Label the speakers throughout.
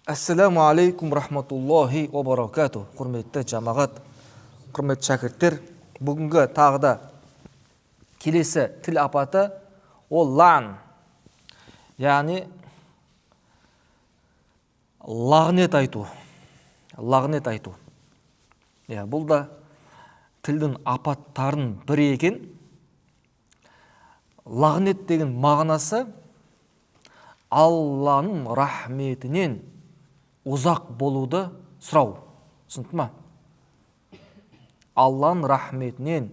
Speaker 1: Ассаламу алейкум рахматуллахи ва баракату. Құрметті жамағат, құрметті шәкірттер, бүгінгі тағыда келесі тіл апаты ол ла'n, яғни лағнет айту. Лағнет айту. Бұл да тілдің апаттарын бірі екен. Лағнет деген мағынасы Алланың рахметінен ұзақ болуды сұрау. Түсінді ма? Алланың рахметінен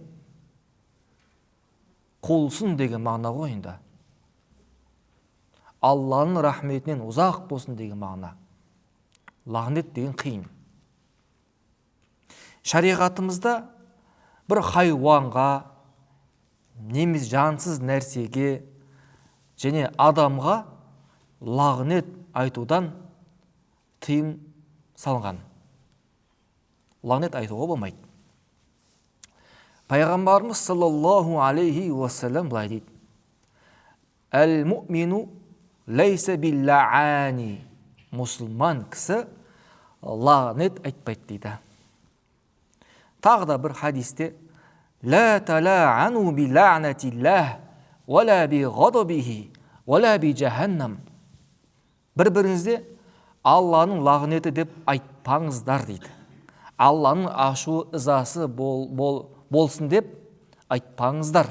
Speaker 1: құлсын деген мағына ғой енді. Алланың рахметінен ұзақ болсын деген мағына. Лағнет деген қиын. Шариғатымызда бір хайуанға, немесе жансыз нәрсеге және адамға лағнет айтудан тыйым салынған. Лағнет айтуға болмайды. Пайғамбарымыз саллаллаху алейхи уассалам былай дейді: Әл-му'мину лейса билла'ани. Мұсылман кісі лағнет айтпайды дейді. Тағы да бір хадисте: Ла тала'ану билла'натиллах ва ла би ғадабихи ва ла би джаханнам. Бір-біріңізде Алланың лағнеті деп айтпаңыздар дейді. Алланың ашуы ызасы болсын деп айтпаңыздар.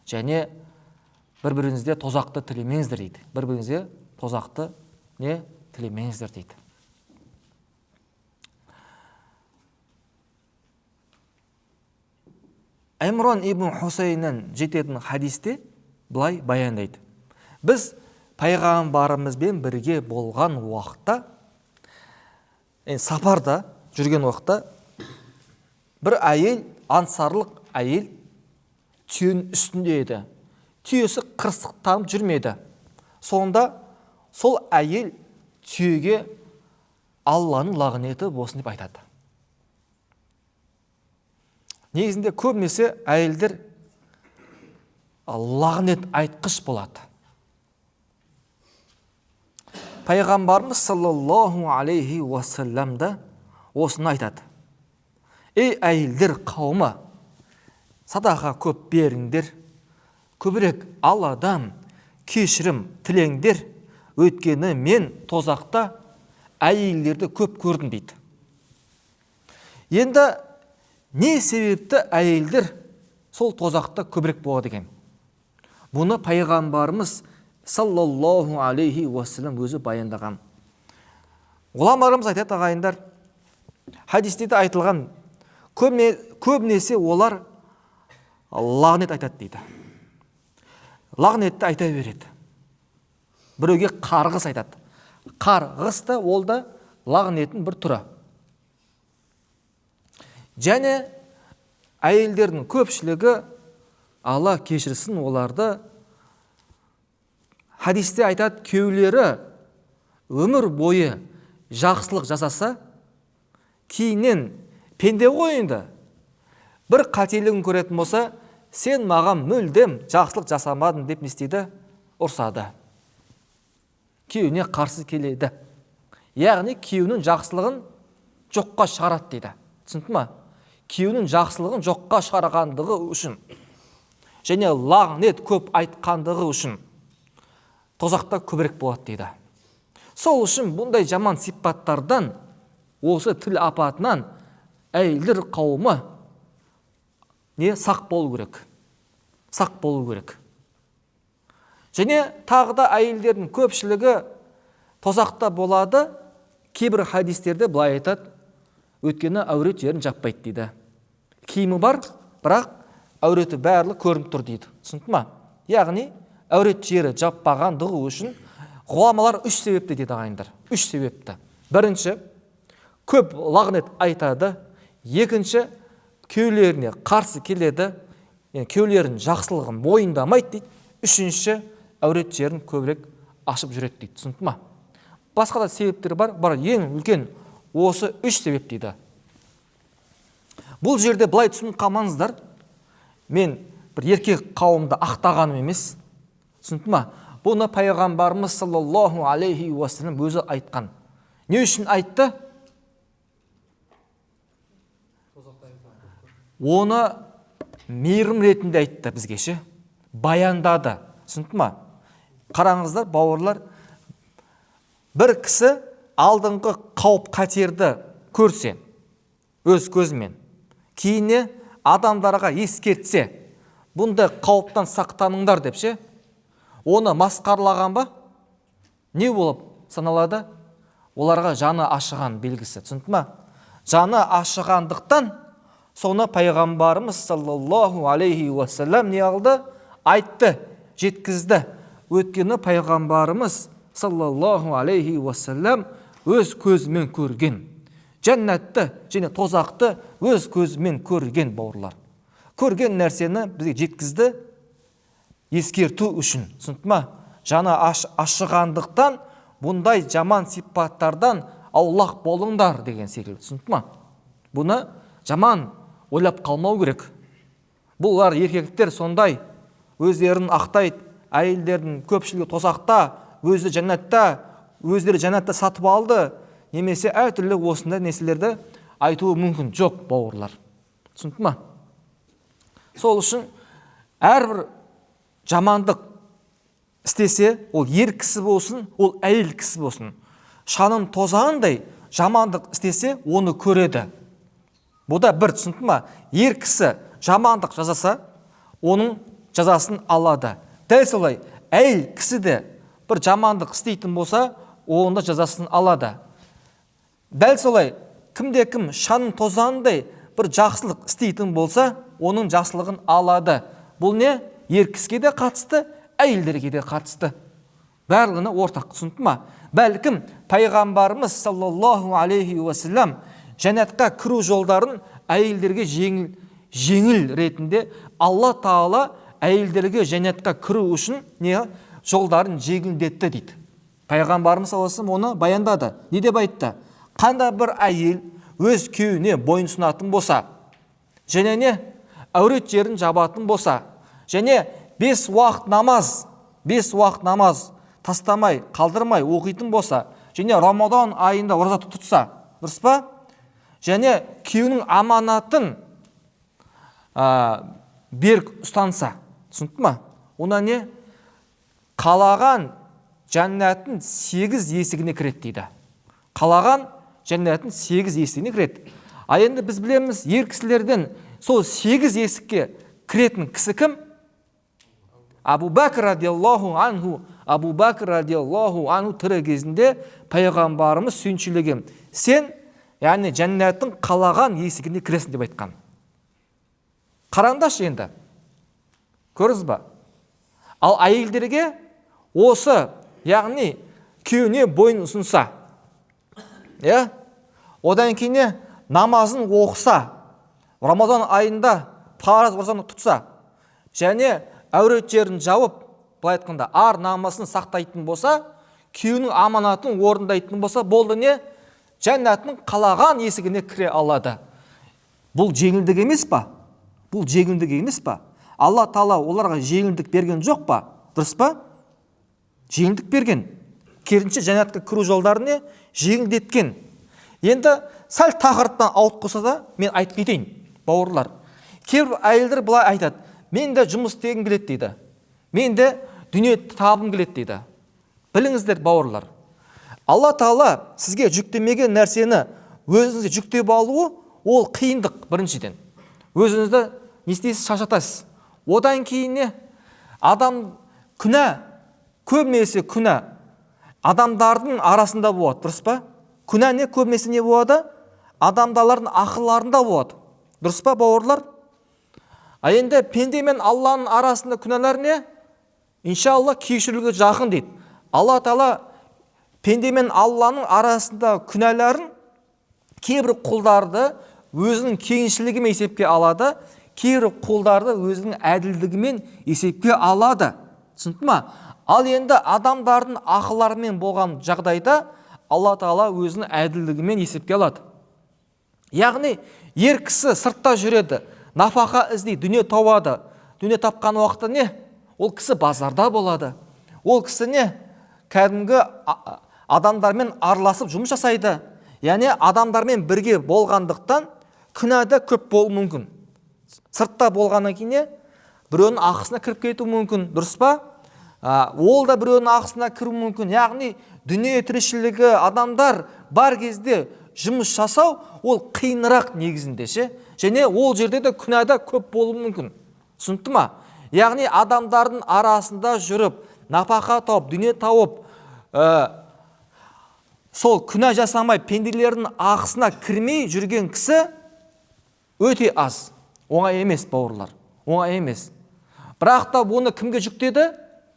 Speaker 1: Және бір-біріңізде тозақты тілемеңіздер дейді. Бір-біріңізде тозақты тілемеңіздер дейді. Имран ибн Хусайннан жететін хадисте былай баяндайды: біз пайғамбарымызбен бірге болған уақытта, сапарда жүрген уақытта, бір әйел, ансарлық әйел түйенің үстінде еді. Түйесі қырсықтанып жүрмеді. Сонда сол әйел түйеге Алланың лағнеті болсын деп айтады. Негізінде көбінесе әйелдер лағнет айтқыш болады. Пайғамбарымыз саллаллаху алейхи уассаламда осыны айтады: Ей әйелдер қауымы, садақа көп беріңдер, көбірек Алладан кешірім тілеңдер, өйткені мен тозақта әйелдерді көп көрдім дейді. Енді не себепті әйелдер сол тозақта көбірек болады екен? Бұны пайғамбарымыз саллаллаху алейхи уассалам өзі баяндаған. Ғұламаларымыз айтады, ағайындар, хадисте де айтылған, көбінесе олар лағнет айтады дейді. Лағнетті айта береді. Біреуге қарғыс айтады. Қарғыс та ол да лағнеттің бір түрі. Және әйелдердің көпшілігі, Алла кешірсін оларды, хадисте айтады, күйеулері өмір бойы жақсылық жасаса, кейіннен пенде ғой енді, бір қателігін көретін болса, сен маған мүлдем жақсылық жасамадың деп не істейді? Ұрсады. Күйеуіне қарсы келеді. Яғни күйеуінің жақсылығын жоққа шығарады дейді. Түсінді ма? Күйеуінің жақсылығын жоққа шығарғандығы үшін және лағнет көп айтқандығы үшін тозақта көбірек болады дейді. Сол үшін бұндай жаман сипаттардан, осы тіл апатынан әйелдер қауымы сақ болу керек. Сақ болу керек. Және тағы да әйелдердің көпшілігі тозақта болады. Кейбір хадистерде былай айтады: өйткені әурет жерін жаппайды дейді. Киімі бар, бірақ әуреті барлығы көрініп тұр дейді. Түсінді ма? Яғни әурет жері жаппағандығы үшін ғұламалар үш себепті дейді, ағайындар. Үш себепті. Бірінші, көп лағнет айтады. Екінші, күйеулеріне қарсы келеді, күйеулерінің жақсылығын мойындамайды дейді. Үшінші, әурет жерін көбірек ашып жүреді дейді. Түсінді ма? Басқа да себептер бар, ең үлкен осы үш себеп дейді. Бұл жерде былай түсініп қалмаңыздар, мен бір еркек қауымды ақтағаным емес. Түсінді ма? Бұны пайғамбарымыз саллаллаху алейхи уассалам өзі айтқан. Не үшін айтты? Оны мейірім ретінде айтты бізге ше. Баяндады. Түсінді ма? Қараңыздар, бауырлар, бір кісі алдыңғы қауіп қатерді көрсе, өз көзімен, кейіне адамдарға ескертсе, бұндай қауіптан сақтаныңдар деп ше, оны масқарлаған ба? Не болып саналады? Оларға жаны ашыған белгісі. Түсінді ма? Жаны ашығандықтан соны пайғамбарымыз саллаллаху алейхи уассалам не алды? Айтты, жеткізді. Өткені пайғамбарымыз саллаллаху алейхи уассалам өз көзімен көрген. Жәннатты және тозақты өз көзімен көрген, бауырлар. Көрген нәрсені бізге жеткізді ескерту үшін. Түсінді ма? Жаны ашығандықтан бұндай жаман сипаттардан аулақ болыңдар деген секілді. Түсінді ма? Бұны жаман ойлап қалмау керек. Бұлар еркектер сондай өздерін ақтайды, әйелдердің көпшілігі тозақта, өзі жәннатта, өздері жәннатта сатып алды, немесе әртүрлі осындай нәрселерді айтуы мүмкін жоқ, бауырлар. Түсінді ма? Сол үшін әрбір жамандық істесе, ол ер кісі болсын, ол әйел кісі болсын, шанын тозағандай жамандық істесе, оны көреді. Бұда бір, түсінді ма? Ер кісі жамандық жасаса, оның жазасын алады. Дәл солай, әйел кісі де бір жамандық істейтін болса, оның да жазасын алады. Дәл солай, кімде-кім шанын тозағандай бір жақсылық істейтін болса, оның жақсылығын алады. Бұл не? Ер кісіге де қатысты, әйелдерге де қатысты. Барлығына ортақ, түсінді ма? Бәлкім пайғамбарымыз саллаллаху алейхи уассалам жәннатқа кіру жолдарын әйелдерге жеңіл ретінде Алла Тағала әйелдерге жәннатқа кіру үшін не жолдарын жеңілдетті дейді. Пайғамбарымыз саллаллаху алейхи оны баяндады. Не деп айтты? Қандай бір әйел өз күйеуіне бойынсынатын болса, және не әурет жерін жабатын болса, және 5 уақыт намаз тастамай, қалдырмай оқитын болса, және Рамадан айында ораза тұтса, дұрыс па? Және күйеуінің аманатын берік ұстанса, түсінді ма? Ona не? Қалаған жәннаттың 8 есігіне кіреді дейді. Қалаған жәннаттың 8 есігіне кіреді. А енді біз білеміз, ер кісілерден сол 8 есікке кіретін кісі кім? Абу Бәкір радиаллаху анху тірі кезінде пайғамбарымыз сүйіншілеген. Сен, яғни жәннаттың қалаған есігіне кіресің деп айтқан. Қараңдашы енді. Көріз ба? Ал әйелдерге осы, яғни күйеуіне бойын ұсынса, одан кейін намазын оқыса, Рамазан айында парыз оразаны тұтса, және әурет жерін жауып, былай айтқанда, ар намасын сақтайтын болса, күйеуінің аманатын орындайтын болса, болды не? Жәннаттың қалаған есігіне кіре алады. Бұл жеңілдік емес па? Бұл жеңілдік емес па? Алла Тағала оларға жеңілдік берген жоқ па? Дұрыс па? Жеңілдік берген. Керісінше жәннатқа кіру жолдарын не? Жеңілдеткен. Енді сәл тақырыптан ауытқып қалса да, мен айтып кетейін, бауырлар. Кейбір әйелдер былай айтады: мен де жұмыс істегім келеді дейді. Мен де дүние табым келеді дейді. Біліңіздер, бауырлар. Алла Тағала сізге жүктемеген нәрсені өзіңізге жүктеп алуы, ол қиындық біріншіден. Өзіңізді не істейсіз? Шаршатасыз. Одан кейін не? Адам күнә, көбінесе күнә адамдардың арасында болады, дұрыс па? Күнә не? Көбінесе не болады? Адамдардың ақылларында болады. Дұрыс па, бауырлар? А енді пенде мен Алланың арасында күнәлар не? Иншалла кешірілуге жақын дейді. Алла Тағала пенде мен Алланың арасында күнәларын кейбір құлдарды өзінің кеңшілігімен есепке алады, кейбір құлдарды өзінің әділдігімен есепке алады. Түсінді ма? Ал енді адамдардың ақыларымен болған жағдайда Алла Тағала өзінің әділдігімен есепке алады. Яғни ер кісі сыртта жүреді, нафақа іздейді, дүние табады. Дүние тапқан уақытта не? Ол кісі базарда болады. Ол кісі не? Кәдімгі адамдармен араласып жұмыс жасайды. Яғни адамдармен бірге болғандықтан күнәда көп болуы мүмкін. Сыртта болғаннан кейін біреудің ақысына кіріп кетуі мүмкін, дұрыс па? Ол да біреудің ақысына кіру мүмкін. Яғни дүние тіршілігі, адамдар бар кезде жұмыс жасау ол қиынырақ негізінде ше. Және ол жерде де күнәда көп болуы мүмкін. Түсінікті ма? Яғни адамдардың арасында жүріп, напақа тауып, дүние тауып, сол күнә жасамай, пенделердің ақысына кірмей жүрген кісі өте аз. Оңай емес, бауырлар. Оңай емес. Бірақ та бұны кімге жүктеді?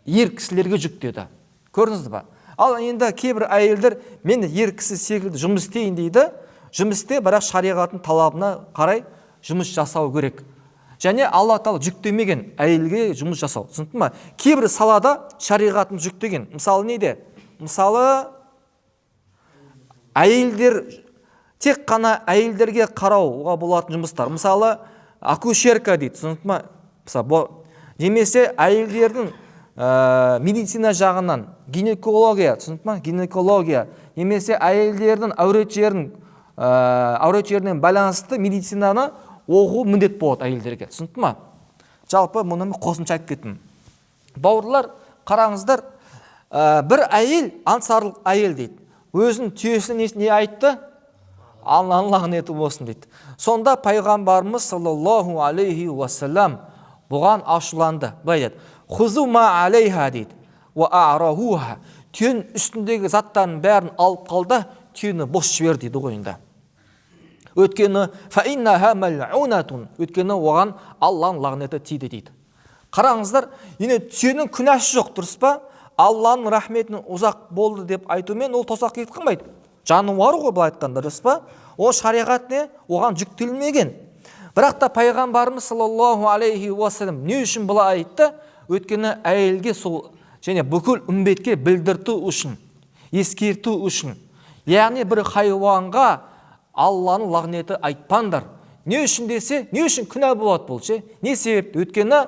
Speaker 1: Ер кісілерге жүктеді. Көрдіңіз ба? Ал енді кейбір әйелдер мен ер кісі секілді жұмыс істейін дейді. Жұмыс істе, бірақ шариғаттың талабына қарай жұмыс жасау керек. Және Алла Тағала жүктемеген әйелге жұмыс жасау. Түсіндің ме? Кейбір салада шариғаттың жүктеген. Мысалы неде? Мысалы әйелдер, тек қана әйелдерге қарауға болатын жұмыстар. Мысалы акушерка дейді. Түсіндің ме? Немесе әйелдердің медицина жағынан гинекология, түсіндің ме? Гинекология. Немесе әйелдердің әуреттерінен байланысты медицинаны оқу міндет болады әйелдерге. Түсіндің ме? Жалпы мұны қосымша айтып кеттім. Бауырлар, қараңыздар, бір әйел ансарлық әйел дейді. Өзінің түйесіне не айтты? Алланың лағнеті болсын дейді. Сонда пайғамбарымыз саллаллаху алейхи уассалам бұған ашуланды. Былай деді: «Хузу ма алейха» дейді. «Ва а'рахуха». Түйенің үстіндегі заттардың бәрін алып қалды, түйені бос жібер дейді ойында. Өткені фаиннаха мал'унатун. Өткені оған Алланың лағнеті тиді дейді. Қараңыздар, енді түйенің күнәсі жоқ, дұрыс па? Алланың рахметінің ұзақ болды деп айтумен ол тосақ ет қылмайды. Жануар ғой былай айтқанда, дұрыс па? Ол шариғат не? Оған жүктелмеген. Бірақ та пайғамбарымыз саллаллаху алейхи уассалам не үшін бұлай айтты? Өткені әйелге сол және бүкіл үмбетке білдірту үшін, ескерту үшін. Яғни бір хайуанға Алланың лағнеті айтпаңдар. Не үшін десе, не үшін күнә болады бұл ше? Не себепті? Өткені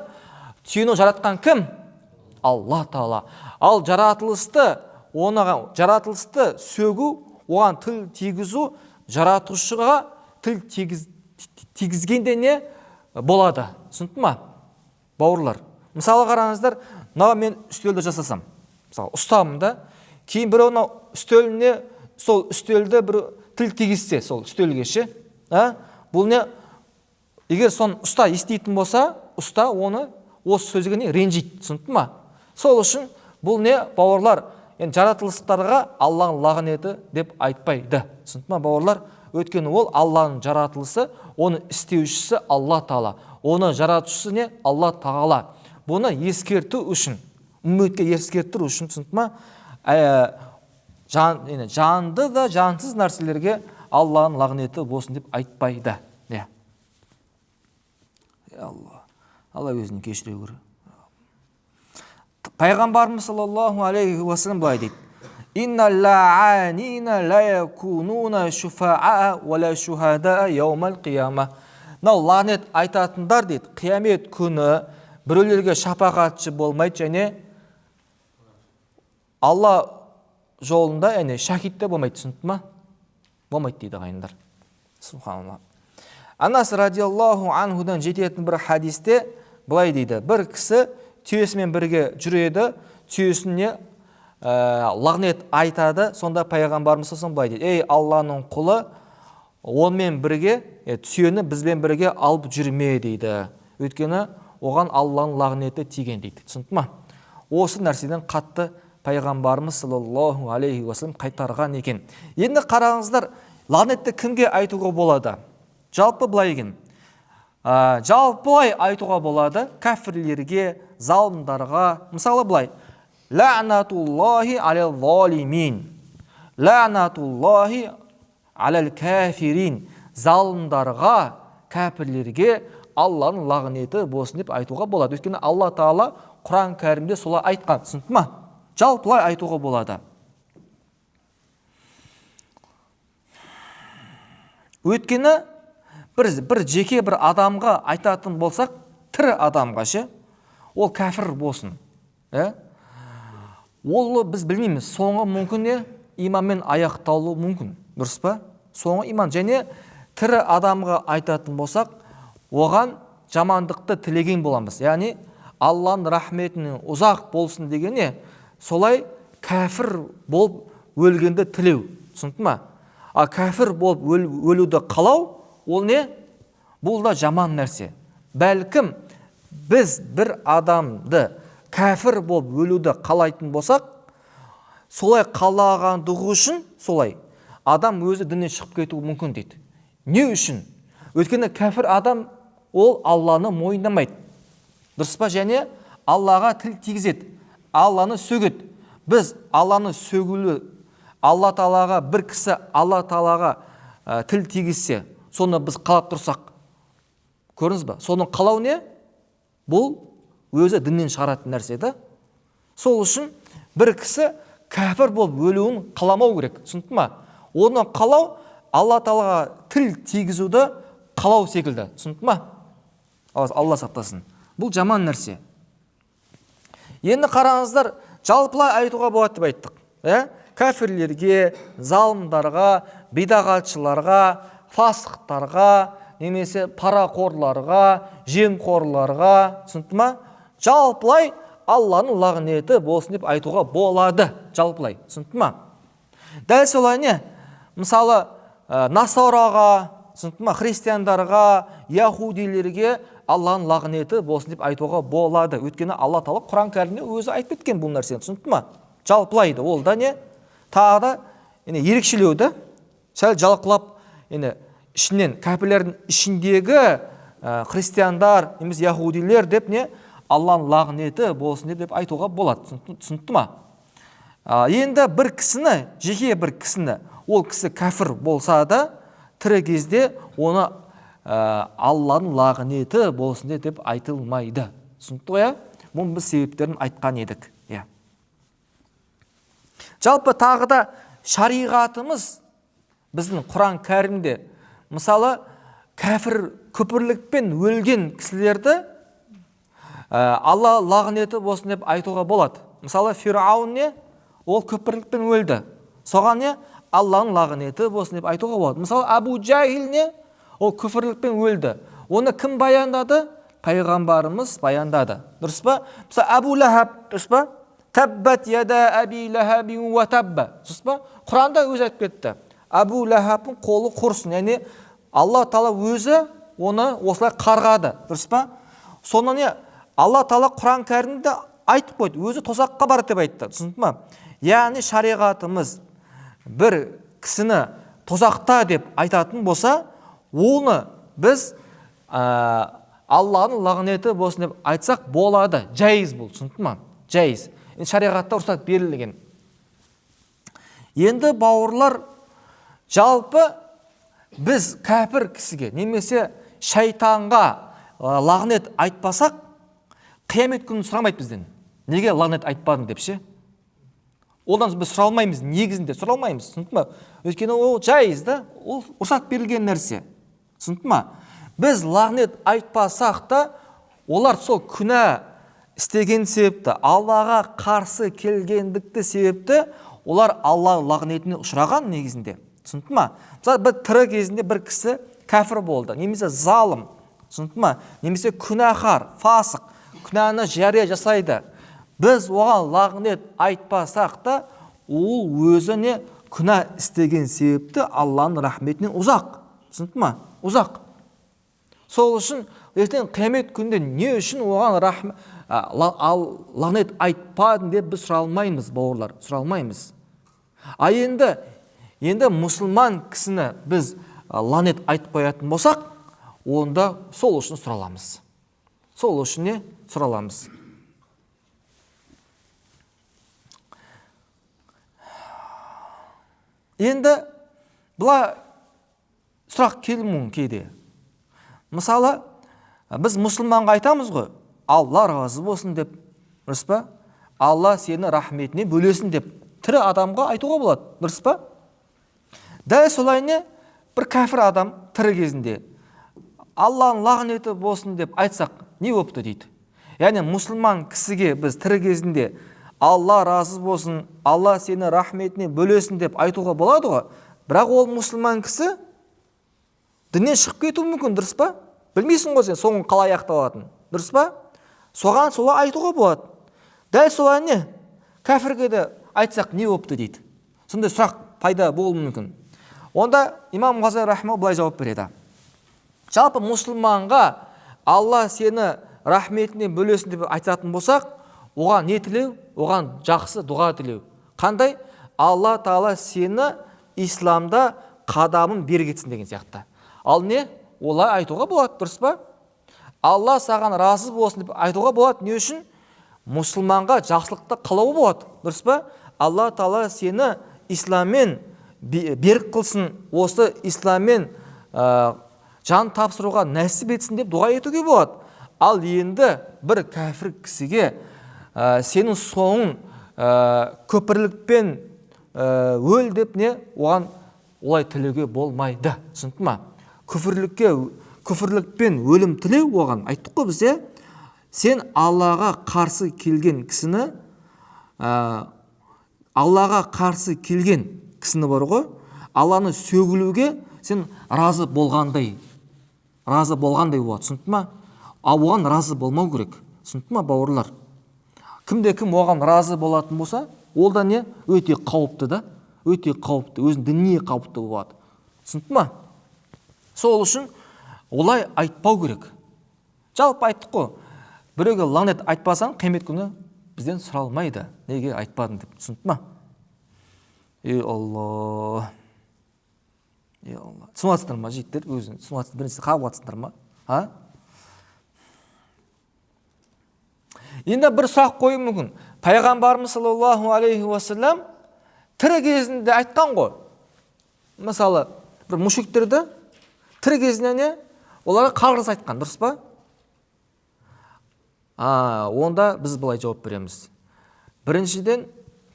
Speaker 1: түйені жаратқан кім? Алла Тағала. Ал жаратылысты сөгу, оған тіл тигізу, жаратушыға тіл тигізгенде не болады? Түсінді ма? Бауырлар, мысалы қараңыздар, мен үстелді жасасам, мысалы ұстамын да, кейін біреуінің үстеліне сол үстелді бір тіл тигізсе, сол үстелге ше, бұл не? Егер соны ұста естейтін болса, ұста оны осы сөзге не ренжиді, түсінді ма? Сол үшін бұл не, бауырлар, жаратылыстарға Алланың лағнеті деп айтпайды. Түсінді ма, бауырлар? Өйткені ол Алланың жаратылысы, оны істеушісі Алла Тағала. Оны жаратушысы не? Алла Тағала. Бұны ескерту үшін, үмметке ескерту үшін, түсінді ма? Жанды да жансыз нәрселерге Алланың лағнеті болсын деп айтпайды. Алла өзін кешіре көрі. Пайғамбарымыз саллаллаху алейхи уассалам былай дейді: «Инна ла'анина ла якунуна шуфа'a ва ла шухада'a яумал қияма». Лағнет айтатындар дейді, қиямет күні біреулерге шапағатшы болмайды және Алла жолында шахидте болмайды, түсінді ма? Болмайды дейді ағайындар. Субханалла. Анас радиаллаху анхудан жететін бір хадисте былай дейді: бір кісі түйесімен бірге жүреді, түйесіне лағнет айтады. Сонда пайғамбарымыз былай дейді: «Ей Алланың құлы, онымен бірге түйені бізбен бірге алып жүрме» дейді. Өйткені оған Алланың лағнеті тиген дейді. Түсінді ма? Осы нәрседен қатты пайғамбарымыз саллаллаху алейхи уассалам қайтарған екен. Енді қараңыздар, лағнетті кімге айтуға болады? Жалпы былай екен. Жалпылай айтуға болады кәфірлерге, залымдарға. Мысалы былай: лә'натуллахи алал залимин, лә'натуллахи алал кәфирин. Залымдарға, кәфірлерге Алланың лағнеті болсын деп айтуға болады. Өйткені Алла Тағала Құран кәрімде солай айтқан, түсінді ма? Жалпылай айтуға болады. Өйткені бір жеке бір адамға айтатын болсақ, тірі адамға ше, ол кәфір болсын. Ол біз білмейміз, соңы мүмкін не иманмен аяқталуы мүмкін, дұрыс па? Соңы иман. Және тірі адамға айтатын болсақ, оған жамандықты тілеген боламыз. Яғни Алланың рахметінің ұзақ болсын дегене, солай кәфір болып өлгенді тілеу. Түсінді ма? А кәфір болып өлуді қалау, ол не? Бұл да жаман нәрсе. Бәлкім біз бір адамды кәфір болып өлуді қалайтын болсақ, солай қалағандығы үшін солай адам өзі діннен шығып кетуі мүмкін дейді. Не үшін? Өйткені кәфір адам ол Алланы мойындамайды. Дұрыс па? Және Аллаға тіл тигізеді, Алланы сөгеді. Біз Алланы сөгілі, Алла Тағалаға бір кісі Алла Тағалаға тіл тигізсе, соны біз қалап тұрсақ, көрдіңіз ба? Соның қалау не? Бұл өзі діннен шығаратын нәрсе да. Сол үшін бір кісі кәфір болып өлуін қаламау керек. Түсінді ма? Оны қалау Алла Тағалаға тіл тигізуді қалау секілді. Түсінді ма? Алла сақтасын. Бұл жаман нәрсе. Енді қараңыздар, жалпылай айтуға болады деп айттық. Кәфірлерге, залымдарға, бидағатшыларға, фасықтарға, немесе парақорларға, жемқорларға, түсінді ма? Жалпылай Алланың лағнеті болсын деп айтуға болады, жалпылай, түсінді ма? Дәл солай не? Мысалы, насараға, түсінді ма? Христиандарға, яхудилерге Алланың лағнеті болсын деп айтуға болады. Өйткені Алла Тағала Құран кәрімде өзі айтып кеткен бұл нәрсені, түсінді ма? Жалпылайды. Ол да не? Тағы да ерекшелеуді, сәл жалқылап, ішінен кәпірлердің ішіндегі христиандар, немесе яхудилер деп не? Алланың лағнеті болсын деп айтуға болады. Түсінді ма? Енді бір кісіні, жеке бір кісіні, ол кісі кәфір болса да, тірі кезде оны Алланың лағнеті болсын деп айтылмайды. Түсінді ғой? Бұл біз себептерін айтқан едік. Жалпы тағы да шариғатымыз біздің Құран кәрімде, мысалы, кәфір күпірлікпен өлген кісілерді Алла лағнеті болсын деп айтуға болады. Мысалы, Фираун не? Ол күпірлікпен өлді. Соған не? Алланың лағнеті болсын деп айтуға болады. Мысалы, Абу Джахил не? Ол күпірлікпен өлді. Оны кім баяндады? Пайғамбарымыз баяндады. Дұрыс па? Мысалы, Абу Лахаб, дұрыс па? Таббат яда аби лахабин ва табба. Дұрыс па? Құранда өзі айтып кетті. Абу Лахабтың қолы құрсын. Яғни Алла Тағала өзі оны осылай қарғады. Дұрыс па? Соны не? Алла Тағала Құран кәрімде айтып қойды. Өзі тозаққа барды деп айтты. Түсінді ма? Яғни шариғатымыз бір кісіні тозақта деп айтатын болса, оны біз Алланың лағнеті болсын деп айтсақ болады. Жайыз бұл. Түсінді ма? Жайыз. Шариғатта рұқсат берілген. Енді бауырлар, жалпы біз кәпір кісіге немесе шайтанға лағнет айтпасақ, қиямет күнін сұрамайды бізден. Неге лағнет айтпадың деп ше? Одан біз сұралмаймыз, негізінде сұралмаймыз. Түсінді ма? Өйткені ол жайыз да, ол рұқсат берілген нәрсе. Түсінді ма? Біз лағнет айтпасақ та, олар сол күнә істеген себепті, Аллаға қарсы келгендікті себепті, олар Алла лағнетіне ұшыраған негізінде. Түсінді ма? Мысалы, бір тірі кезінде бір кісі кәфір болды, немесе залым, түсінді ма? Немесе күнәһар, фасық, күнәні жария жасайды. Біз оған лағнет айтпасақ та, ол өзіне күнә істеген себепті Алланың рахметінен ұзақ. Түсінді ма? Ұзақ. Сол үшін, ертең қиямет күнде не үшін оған лағнет айтпадың деп біз сұралмаймыз, бауырлар, сұралмаймыз. Енді мұсылман кісіні біз лағнет айтпаятын болсақ, онда сол үшін сұраламыз. Сол үшін не? Сұраламыз. Енді бұла сұрақ келмеуін кейде. Мысалы, біз мұсылманға айтамыз ғой, Алла разы болсын деп, дұрыс па? Алла сені рахметіне бөлесін деп тірі адамға айтуға болады, дұрыс па? Дәл солай не? Бір кәфір адам тірі кезінде Алланың лағнеті болсын деп айтсақ, не болыпты дейді. Яғни мұсылман кісіге біз тірі кезінде Алла разы болсын, Алла сені рахметіне бөлесін деп айтуға болады ғой. Бірақ ол мұсылман кісі діннен шығып кетуі мүмкін, дұрыс па? Білмейсің ғой сен соңын қалай аяқталатынын, дұрыс па? Соған солай айтуға болады. Дәл солай не? Кәфірге де айтсақ не болыпты дейді. Сондай сұрақ пайда болуы мүмкін. Онда имам Ғазали рахимахуллах былай жауап береді. Жалпы мұсылманға Алла сені рахметіне бөлесін деп айтатын болсақ, оған не тілеу? Оған жақсы дұға тілеу. Қандай? Алла Тағала сені исламда қадамын бергетсін деген сияқты. Ал не? Олай айтуға болады, дұрыс па? Алла саған разы болсын деп айтуға болады. Не үшін? Мұсылманға жақсылықты қалауы болады, дұрыс па? Алла Тағала сені исламмен берік қылсын, осы исламмен жан тапсыруға нәсіп етсін деп дұға етуге болады. Ал енді бір кәфір кісіге сенің соңын көпірлікпен өл деп не? Оған олай тілеуге болмайды. Түсінді ма? Күфірлікпен өлім тілеу оған. Айттық қой бізде, сен Аллаға қарсы келген кісіні, Аллаға қарсы келген кісіні бар ғой, Алланы сөгілуге сен разы болғандай болады. Түсінді ма? Ал оған разы болмау керек. Түсінді ма, бауырлар? Кімде-кім оған разы болатын болса, ол да не? Өте қауіпті да, өте қауіпті, өзінің дініне қауіпті болады. Түсінді ма? Сол үшін олай айтпау керек. Жалпы айттық қой, біреуге лағнет айтпасаң, қиямет күні бізден сұралмайды. Неге айтпадың деп. Түсінді ма? Алла. Алла. Түсініп ма, жігіттер? Өзін түсініп бірінші қағып жатсыңдар ма? Енді бір сұрақ қою мүмкін. Пайғамбарымыз саллаллаху алейхи уассалам тірі кезінде айтқан ғой. Мысалы, бір мүшриктерді тірі кезінде не? Оларға қарғыс айтқан, дұрыс па? Онда біз былай жауап береміз. Біріншіден,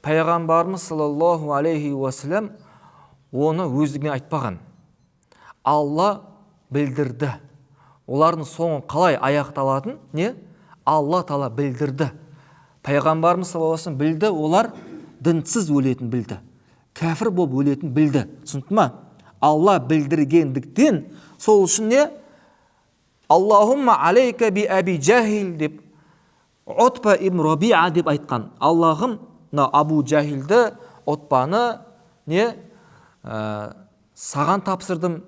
Speaker 1: Пайғамбарымыз саллаллаху алейхи уассалам оны өздігінен айтпаған. Алла білдірді. Олардың соңы қалай аяқталатын, не? Алла Тағала білдірді. Пайғамбарымыз саллаллаху алейхи уассалам білді, олар дінсіз өлетін білді. Кәфір болып өлетін білді. Түсінді ма? Алла білдіргендіктен сол үшін не? Аллахумма алейка би Аби Джахил деп Утба ибн Рабиа деп айтқан. Аллахым Абу Джахилді, Утбаны не? Саған тапсырдым,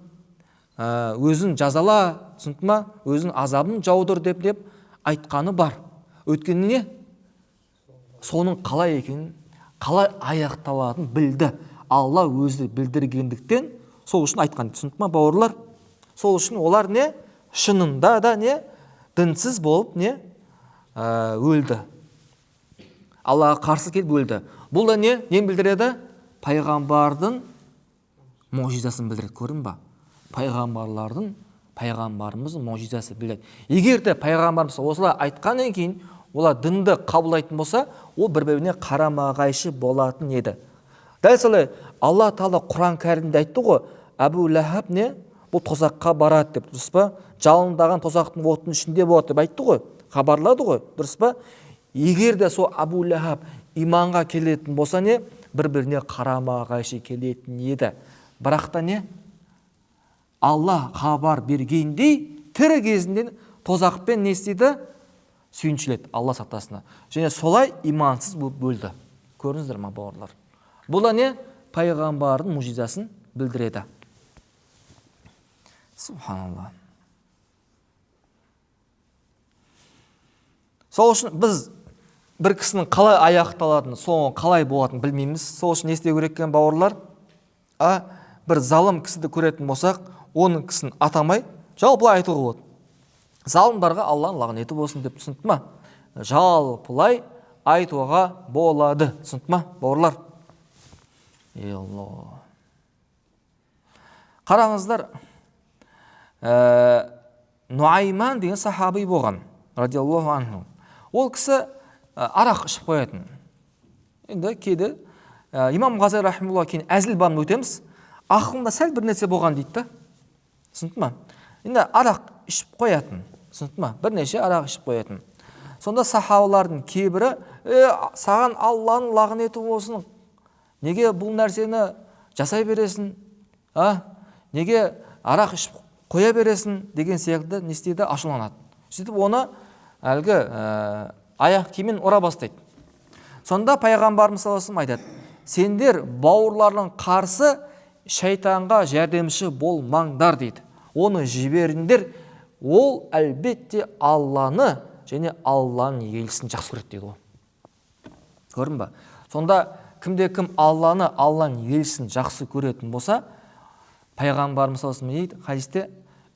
Speaker 1: өзін жазала, түсінді ма? Өзін азабын жаудыр деп айтқаны бар. Өткені не? Соның қалай екенін, қалай аяқталатынын білді. Алла өзі білдіргендіктен сол үшін айтқан. Түсінді ма, бауырлар? Сол үшін олар не? Шынында да не? Дінсіз болып не? Өлді. Аллаға қарсы келіп өлді. Бұл да не? Нен білдіреді? Пайғамбардың мұғжизасын білдіреді. Көрдің ба? Пайғамбарымыздың мұғжизасы білдіреді. Егер де пайғамбарымыз осылай айтқаннан кейін олар дінді қабылдайтын болса, ол бір-біріне қарама-қайшы болатын еді. Дәл солай Алла Тағала Құран кәрімде айтты ғой, Абу Лахаб не? Бұл тозаққа барады деп, дұрыс па? Жалындаған тозақтың оттың ішінде болады деп айтты ғой, хабарлады ғой, дұрыс па? Егер де сол Абу Лахаб иманға келетін болса не? Бір-біріне қарама-қайшы келетін еді. Бірақ та не? Алла хабар бергендей тірі кезінде тозақпен не істейді? Сүйіншіледі Алла сақтасына. Және солай имансыз болып өлді. Көрдіңіздер ма, бауырлар? Бұл да не? Пайғамбардың мұжизасын білдіреді. Субханалла. Сол үшін біз бір кісінің қалай аяқталатынын, соңы қалай болатынын білмейміз. Сол үшін не істеу керек екен, бауырлар? Бір залым кісіді көретін болсақ, оның кісін атамай, жалпылай айтуға болады. Залымдарға Алланың лағнеті болсын деп, түсінді ма? Жалпылай айтуға болады. Түсінді ма, бауырлар? Қараңыздар, Нуайман деген сахаби болған, радиаллаху анху. Ол кісі арақ ішіп қоятын. Енді кейде имам Ғазали рахимахуллах кейін әзіл бабын өтеміз. Ақылында сәл бір нәрсе болған дейді. Түсінді ма? Енді арақ ішіп қоятын. Түсінді ма? Бірнеше арақ ішіп қоятын. Сонда сахабалардың кейбірі, саған Алланың лағнеті болсын, неге бұл нәрсені жасай бересің, неге арақ ішіп қоя бересің деген сияқты не істейді, ашуланады. Сөйтіп оны әлгі аяқ киіммен ұра бастайды. Сонда пайғамбарымыз саллаллаху алейхи вассалам айтады: сендер бауырларының қарсы шайтанға жәрдемші болмаңдар дейді. Оны жіберіңдер, ол әлбетте Алланы және Алланың елшісін жақсы көреді дейді ғой. Көрдің ба? Сонда кімде-кім Алланы, Алланың елшісін жақсы көретін болса, пайғамбарымыз саллаллаху алейхи вассалам дейді хадисте: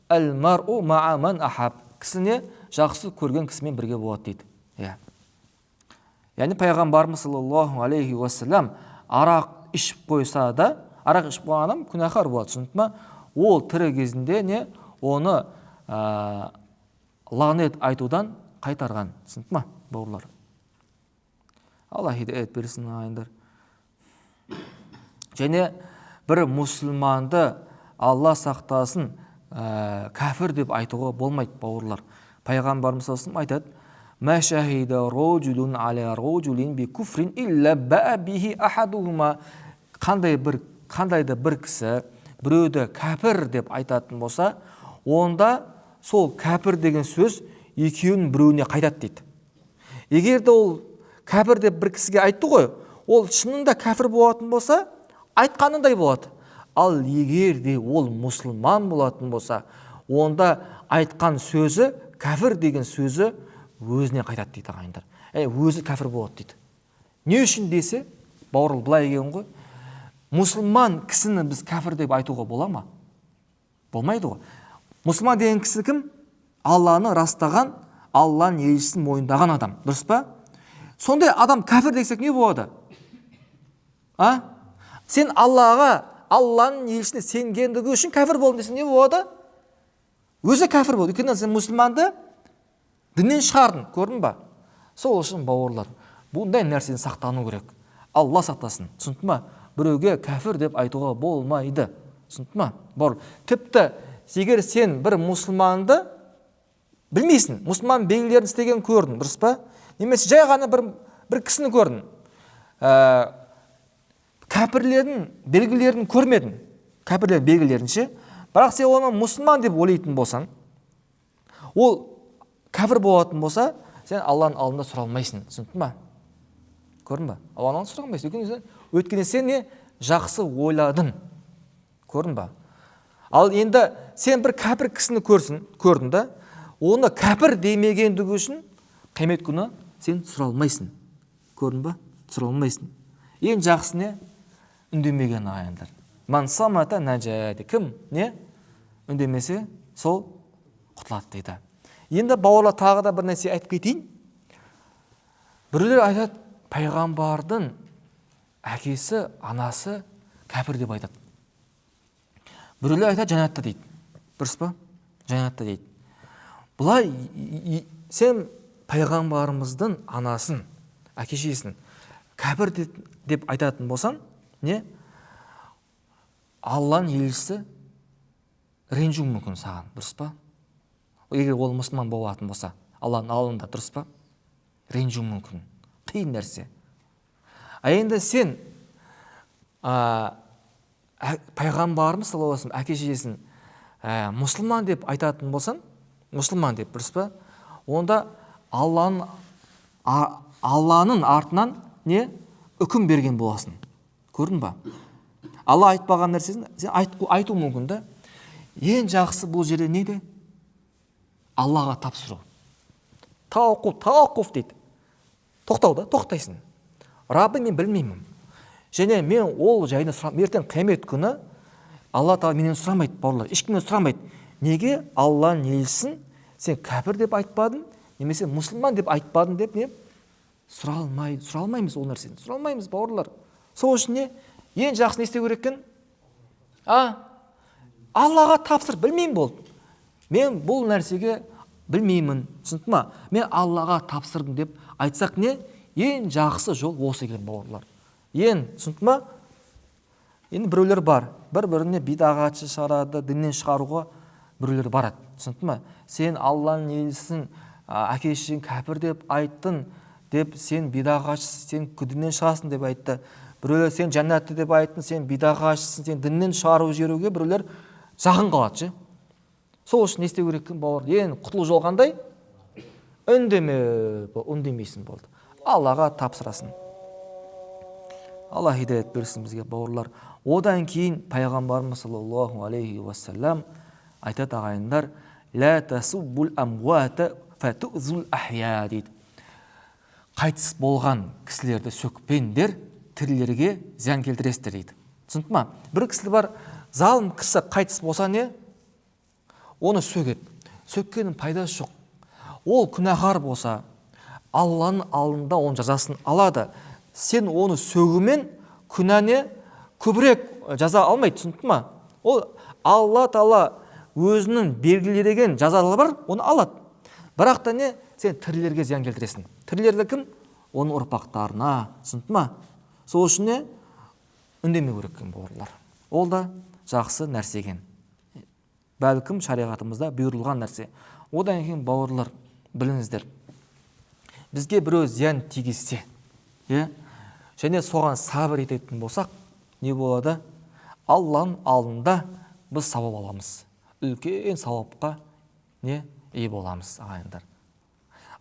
Speaker 1: әл-мар'у ма'a ман ахаб, кісіне жақсы көрген кісімен бірге болады дейді. Яғни пайғамбарымыз саллаллаху алейхи уассалам арақ ішіп қойса да, арақ ішіп қойған адам күнәһар болады, түсінді ме? Ол тірі кезінде не оны лағнет айтудан қайтарған, түсінді ме, бауырлар? Алла хидаят берсін, ағайындар. Және бір мұсылманды Алла сақтасын, кәфір деп айтуға болмайды, бауырлар. Пайғамбарымыз саллаллаху алейхи вассалам айтады: «Ма шахида роджулун аля роджулин би куфрин илля баа бихи ахадухума». Қандайда бір кісі біреуді кәпір деп айтатын болса, онда сол кәпір деген сөз екеуінің біреуіне қайтады дейді. Егер де ол кәпір деп бір кісіге айтты ғой, ол шынында кәпір болатын болса, айтқанындай болады. Ал егер де ол мұсылман болатын болса, онда айтқан сөзі, кәфір деген сөзі өзіне қайтады дейді, ағайындар. Өзі кәфір болады дейді. Не үшін десе, бауырыл былай еген ғой, мұсылман кісіні біз кәфір деп айтуға бола ма? Болмайды ғой. Мұсылман деген кісі кім? Алланы растаған, Алланың елшісін мойындаған адам, дұрыс па? Сондай адам кәфір десек не болады? Сен Аллаға, Алланың елшісіне сенгендігі үшін кәфір болдың десең не болады? Өзі кәфір болды. Өйткені сен мұсылманды діннен шығардың, көрдің ба? Сол үшін бауырлар, бұндай нәрседен сақтану керек. Алла сақтасын, түсінді ме? Біреуге кәфір деп айтуға болмайды, түсінді ме? Бауыр, тіпті егер сен бір мұсылманды білмейсің, мұсылман белгілерін істеген көрдің, дұрыс па? Немесе жай ғана бір кісіні көрдің, кәпірлердің белгілерін көрмедің, кәпірлердің белгілерінше, бірақ сен оны мұсылман деп ойлайтын болсаң, ол кәпір болатын болса, сен Алланың алдында сұралмайсың, түсіндің ме? Көрдің ба? Алланың алдында сұралмайсың. Өйткені сен не жақсы ойладың, көрдің ба? Ал енді сен бір кәпір кісіні көрдің да, оны кәпір демегендігі үшін қиямет күні сен сұралмайсың, көрдің ба? Сұралмайсың. Ең жақсы не? Үндемеген, ағайындар. Ман самата нәжәді. Кім не? Үндемесе, сол құтылады дейді. Енді бауырлар тағы да бір нәрсе айтып кетейін. Біреулер айтады, пайғамбардың әкесі, анасы кәпір деп айтады. Біреулер айтады, жәннатта дейді. Дұрыс па? Жәннатта дейді. Бұлай сен пайғамбарымыздың анасын, әке-шешесін кәпір деп айтатын болсаң, не? Алланың елшісі ренжуі мүмкін саған, дұрыс па? Егер ол мұсылман болатын болса, Алланың алдында, дұрыс па? Ренжуі мүмкін. Қиын нәрсе. Енді сен пайғамбарымыз саллаллаху алейхи вассалам әке-шешесін мұсылман деп айтатын болсаң, мұсылман деп, дұрыс па? Онда Алланың артынан не? Үкім берген боласың. Көрдің ба? Алла айтпаған нәрсесін сен айту мүмкін да. Ең жақсы бұл жерде неде? Аллаға тапсыру. Тауқуф дейді. Тоқтау да, тоқтайсың. Раббы, мен білмеймін. Және мен ол жайында ертең қиямет күні Алла тағала менен сұрамайды, бауырлар, ешкімнен сұрамайды. Неге Алланың елшісін сен кәпір деп айтпадың, немесе мұсылман деп айтпадың деп не? Сұралмаймыз ол нәрсені. Сұралмаймыз, бауырлар. Сол үшін не? Ең жақсы не істеу керек екен? Аллаға тапсыр, білмеймін болды. Мен бұл нәрсеге білмеймін, түсінді ма? Мен Аллаға тапсырдым деп айтсақ не? Ең жақсы жол осы екен, бауырлар. Ең, түсінді ма? Енді біреулер бар, бір-біріне бидағатшы шығарады, діннен шығаруға біреулер барады, түсінді ма? Сен Алланың елшісін әке шешең кәпір деп айттың деп сен бидағатшысың, сен діннен шығасың деп айтты. Біреулер сен жәннатты деп айттың, сен бидағатшысың, сен діннен шығарып жіберуге біреулер жақын қалады ше. Сол үшін не істеу керек бауыр? Ең құтылу жол қандай? Үндемейсің болды. Аллаға тапсырасын. Алла хидаят берсін бізге бауырлар. Одан кейін пайғамбарымыз саллаллаху алейхи уассалам айтады ағайындар, ла тасуббул амуата фатузул ахя дейді. Қайтыс болған кісілерді сөкпеңдер, тірілерге зиян келтіресіздер дейді. Түсінді ма? Бір кісі бар, залым кісі қайтыс болса не? Оны сөгеді. Сөккенің пайдасы жоқ. Ол күнәһар болса, Алланың алдында оның жазасын алады. Сен оны сөгумен күнәне көбірек жаза алмайды, түсінді ма? Ол Алла Тағала өзінің белгілеген жазалары бар, оны алады. Бірақ та не? Сен тірілерге зиян келтіресің. Тірілерді кім? Оның ұрпақтарына, түсінді ма? Сол үшін не? Үндемеу керек бауырлар. Ол да жақсы нәрсе екен. Бәлкім шариғатымызда бұйырылған нәрсе. Одан кейін бауырлар, біліңіздер, бізге біреу зиян тигізсе, және соған сабыр ететін болсақ, не болады? Алланың алдында біз сауап аламыз. Үлкен сауапқа не ие боламыз, ағайындар.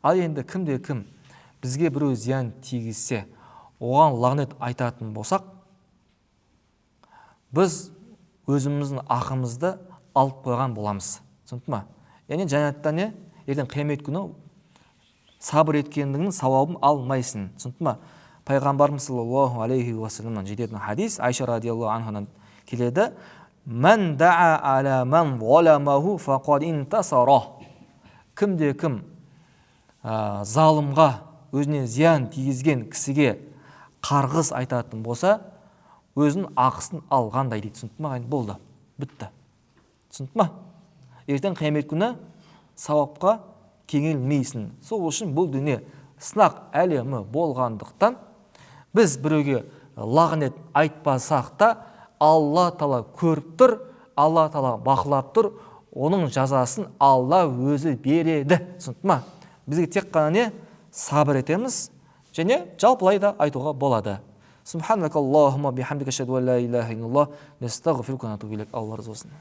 Speaker 1: Ал енді кімде кім бізге біреу зиян тигізсе, оған лағнет айтатын болсақ, біз өзіміздің ақымызды алып қойған боламыз. Түсінді ма? Яғни жәннатта не? Ертең қиямет күні сабыр еткендігінің сауабын алмайсың. Түсінді ма? Пайғамбарымыз саллаллаху алейхи уассаламнан жететін хадис, Айша радиаллаху анхадан келеді. Мән да'a аля мән заламаху фақад интасара. Кімде кім залымға, өзіне зиян тигізген кісіге қарғыс айтатын болса, өзінің ақысын алғандай дейді. Түсінді ма? Болды. Бітті. Түсінді ма? Ертең қиямет күні сауапқа кеңелмейсің. Сол үшін бұл дүние сынақ әлемі болғандықтан біз біреуге лағнет айтпасақ та, Алла Тағала көріп тұр, Алла Тағала бақылап тұр, оның жазасын Алла өзі береді. Түсінді ма? Бізге тек қана не? Сабыр етеміз, және жалпылай да айтуға болады. Субханакаллахумма бихамдика ашһаду ан ла илаха иллаллах, настағфирука ва натубу илейк. Алла разы болсын.